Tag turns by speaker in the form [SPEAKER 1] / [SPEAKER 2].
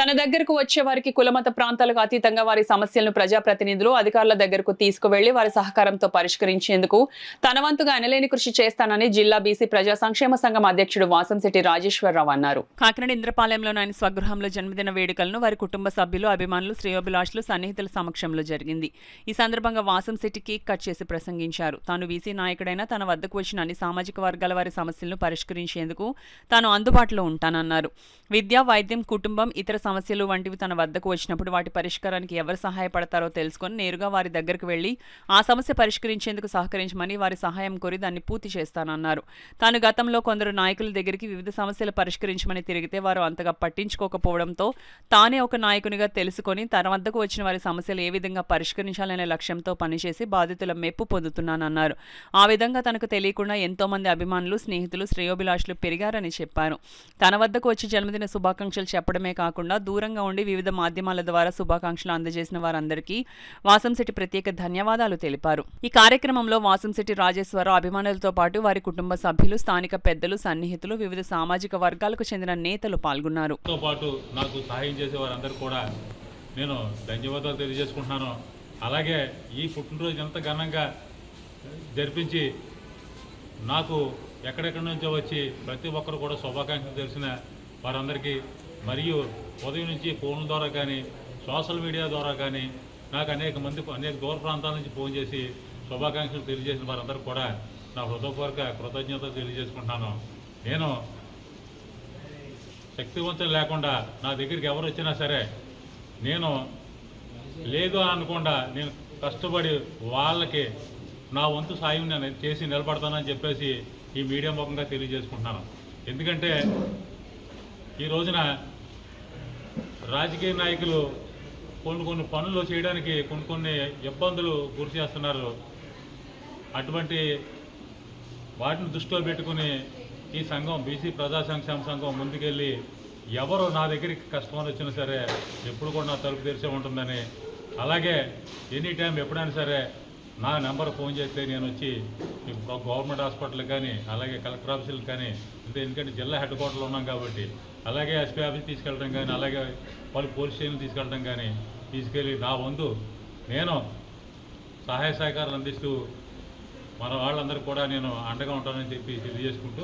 [SPEAKER 1] తన దగ్గరకు వచ్చే వారికి కులమత ప్రాంతాలకు అతీతంగా వారి సమస్యలను ప్రజాప్రతినిధులు అధికారుల దగ్గరకు తీసుకువెళ్లి వారి సహకారంతో పరిష్కరించేందుకు తన వంతుగా ఎనలేని కృషి చేస్తానని జిల్లా బీసీ ప్రజా సంక్షేమ సంఘం అధ్యక్షుడు వాసంశెట్టి రాజేశ్వరరావు అన్నారు. కాకినాడ ఇంద్రపాలెంలోని ఆయన స్వగృహంలో జన్మదిన వేడుకలను వారి కుటుంబ సభ్యులు, అభిమానులు, శ్రేయోభిలాషులు, సన్నిహితుల సమక్షంలో జరిగింది. ఈ సందర్భంగా వాసంశెట్టి కేక్ కట్ చేసి ప్రసంగించారు. తాను బీసీ నాయకుడైనా తన వద్దకు వచ్చిన అన్ని సామాజిక వర్గాల వారి సమస్యలను పరిష్కరించేందుకు తాను అందుబాటులో ఉంటానన్నారు. విద్య, వైద్యం, కుటుంబం, ఇతర సమస్యలు వంటివి తన వద్దకు వచ్చినప్పుడు వాటి పరిష్కారానికి ఎవరు సహాయపడతారో తెలుసుకొని నేరుగా వారి దగ్గరకు వెళ్లి ఆ సమస్య పరిష్కరించేందుకు సహకరించమని వారి సహాయం కోరి దాన్ని పూర్తి చేస్తానన్నారు. తాను గతంలో కొందరు నాయకుల దగ్గరికి వివిధ సమస్యలు పరిష్కరించమని తిరిగితే వారు అంతగా పట్టించుకోకపోవడంతో తానే ఒక నాయకునిగా తెలుసుకొని తన వద్దకు వచ్చిన వారి సమస్యలు ఏ విధంగా పరిష్కరించాలనే లక్ష్యంతో పనిచేసి బాధితుల మెప్పు పొందుతున్నానన్నారు. ఆ విధంగా తనకు తెలియకుండా ఎంతో మంది అభిమానులు, స్నేహితులు, శ్రేయోభిలాషులు పెరిగారని చెప్పారు. తన వద్దకు వచ్చి జన్మదిన శుభాకాంక్షలు చెప్పడమే కాకుండా దూరంగా ఉండి వివిధ మాధ్యమాల ద్వారా శుభాకాంక్షలు అందజేసిన వారందరికీ వాసంశెట్టి ప్రత్యేక ధన్యవాదాలు తెలిపారు. ఈ కార్యక్రమంలో వాసంశెట్టి రాజేశ్వరరావు అభిమానులతో పాటు వారి కుటుంబ సభ్యులు, స్థానిక పెద్దలు, సన్నిహితులు, వివిధ సామాజిక వర్గాలకు చెందిన నేతలు పాల్గొన్నారు.
[SPEAKER 2] నాకు సహాయం చేసే వారందరూ కూడా నేను ధన్యవాదాలు తెలియజేసుకుంటున్నాను. అలాగే ఈ పుట్టినరోజు ఎంత ఘనంగా జరిపించి నాకు ఎక్కడెక్కడి నుంచో వచ్చి ప్రతి ఒక్కరు కూడా శుభాకాంక్షలు తెలిసిన వారందరికీ, మరియు ఉదయం నుంచి ఫోన్ల ద్వారా కానీ సోషల్ మీడియా ద్వారా కానీ నాకు అనేక దూర ప్రాంతాల నుంచి ఫోన్ చేసి శుభాకాంక్షలు తెలియజేసిన వారందరూ కూడా నా హృదయపూర్వక కృతజ్ఞతలు తెలియజేసుకుంటున్నాను. నేను శక్తివంతం లేకుండా నా దగ్గరికి ఎవరు వచ్చినా సరే నేను లేదు అనకుండా నేను కష్టపడి వాళ్ళకి నా వంతు సాయం నేను చేసి నిలబడతానని చెప్పేసి ఈ మీడియా ముఖంగా తెలియజేసుకుంటున్నాను. ఎందుకంటే ఈ రోజున రాజకీయ నాయకులు కొన్ని పనులు చేయడానికి కొన్ని ఇబ్బందులు గురి చేస్తున్నారు. అటువంటి వాటిని దృష్టిలో పెట్టుకుని ఈ సంఘం, బీసీ ప్రజా సంక్షేమ సంఘం ముందుకెళ్ళి ఎవరు నా దగ్గరికి కస్టమర్ వచ్చినా సరే ఎప్పుడు కూడా నా తలుపు తెరిచే ఉంటుందని, అలాగే ఎనీ టైం ఎప్పుడైనా సరే నా నెంబర్ ఫోన్ చేస్తే నేను వచ్చి గవర్నమెంట్ హాస్పిటల్కి కానీ అలాగే కలెక్టర్ ఆఫీసులకు కానీ, ఎందుకంటే జిల్లా హెడ్ క్వార్టర్లో ఉన్నాం కాబట్టి, అలాగే ఎస్పీ ఆఫీస్ తీసుకెళ్ళడం కానీ, అలాగే పలు పోలీస్ స్టేషన్లు తీసుకెళ్ళడం కానీ తీసుకెళ్ళి నా వంతు నేను సహాయ సహకారాలు అందిస్తూ మన వాళ్ళందరూ కూడా నేను అండగా ఉంటానని చెప్పి తెలియజేసుకుంటూ